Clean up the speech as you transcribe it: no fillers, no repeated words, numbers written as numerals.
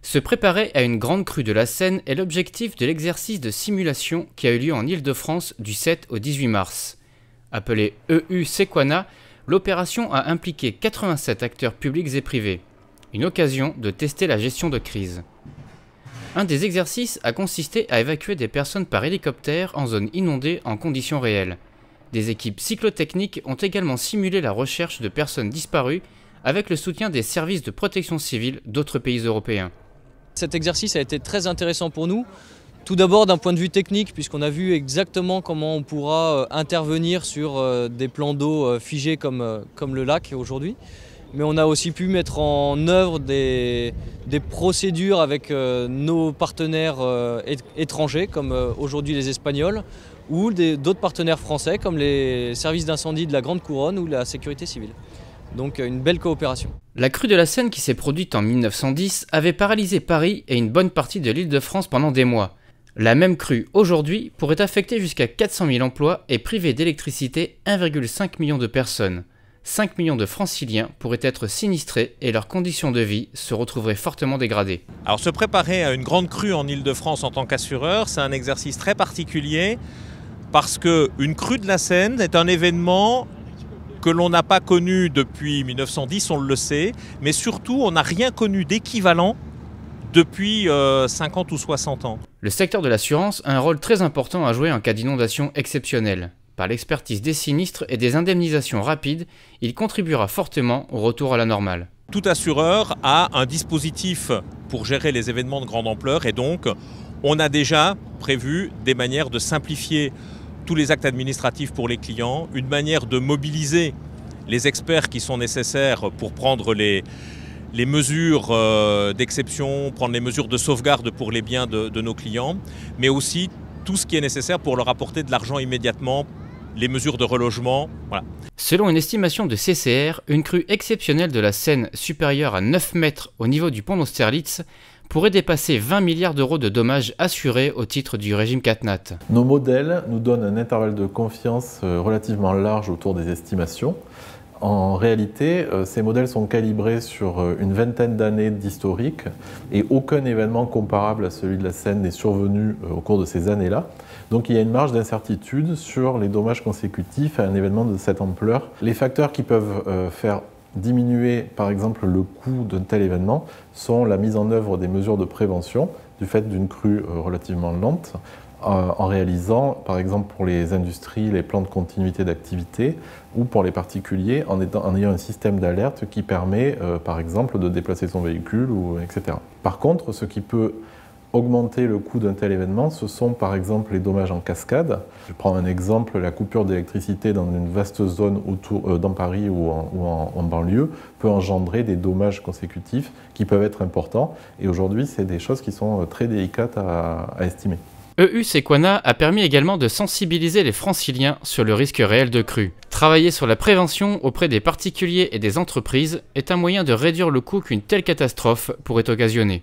Se préparer à une grande crue de la Seine est l'objectif de l'exercice de simulation qui a eu lieu en Île-de-France du 7 au 18 mars. Appelée EU Sequana, l'opération a impliqué 87 acteurs publics et privés. Une occasion de tester la gestion de crise. Un des exercices a consisté à évacuer des personnes par hélicoptère en zone inondée en conditions réelles. Des équipes cyclotechniques ont également simulé la recherche de personnes disparues avec le soutien des services de protection civile d'autres pays européens. Cet exercice a été très intéressant pour nous. Tout d'abord d'un point de vue technique, puisqu'on a vu exactement comment on pourra intervenir sur des plans d'eau figés comme le lac aujourd'hui. Mais on a aussi pu mettre en œuvre des procédures avec nos partenaires étrangers, comme aujourd'hui les Espagnols, ou d'autres partenaires français, comme les services d'incendie de la Grande Couronne ou la sécurité civile. Donc une belle coopération. La crue de la Seine qui s'est produite en 1910 avait paralysé Paris et une bonne partie de l'Île-de-France pendant des mois. La même crue aujourd'hui pourrait affecter jusqu'à 400 000 emplois et priver d'électricité 1,5 million de personnes. 5 millions de franciliens pourraient être sinistrés et leurs conditions de vie se retrouveraient fortement dégradées. Alors se préparer à une grande crue en Île-de-France en tant qu'assureur, c'est un exercice très particulier parce qu'une crue de la Seine est un événement que l'on n'a pas connu depuis 1910, on le sait, mais surtout on n'a rien connu d'équivalent depuis 50 ou 60 ans. Le secteur de l'assurance a un rôle très important à jouer en cas d'inondation exceptionnelle. Par l'expertise des sinistres et des indemnisations rapides, il contribuera fortement au retour à la normale. Tout assureur a un dispositif pour gérer les événements de grande ampleur et donc on a déjà prévu des manières de simplifier tous les actes administratifs pour les clients, une manière de mobiliser les experts qui sont nécessaires pour prendre les mesures d'exception, prendre les mesures de sauvegarde pour les biens de nos clients, mais aussi tout ce qui est nécessaire pour leur apporter de l'argent immédiatement, les mesures de relogement. Voilà. Selon une estimation de CCR, une crue exceptionnelle de la Seine supérieure à 9 mètres au niveau du pont d'Austerlitz pourrait dépasser 20 milliards d'euros de dommages assurés au titre du régime CatNat. Nos modèles nous donnent un intervalle de confiance relativement large autour des estimations. En réalité, ces modèles sont calibrés sur une vingtaine d'années d'historique et aucun événement comparable à celui de la Seine n'est survenu au cours de ces années-là. Donc il y a une marge d'incertitude sur les dommages consécutifs à un événement de cette ampleur. Les facteurs qui peuvent faire diminuer par exemple le coût d'un tel événement sont la mise en œuvre des mesures de prévention du fait d'une crue relativement lente, en réalisant par exemple pour les industries les plans de continuité d'activité ou pour les particuliers en ayant un système d'alerte qui permet par exemple de déplacer son véhicule, etc. Par contre, ce qui peut augmenter le coût d'un tel événement, ce sont par exemple les dommages en cascade. Je prends un exemple, la coupure d'électricité dans une vaste zone dans Paris ou en banlieue peut engendrer des dommages consécutifs qui peuvent être importants. Et aujourd'hui, c'est des choses qui sont très délicates à estimer. EU Sequana a permis également de sensibiliser les franciliens sur le risque réel de crue. Travailler sur la prévention auprès des particuliers et des entreprises est un moyen de réduire le coût qu'une telle catastrophe pourrait occasionner.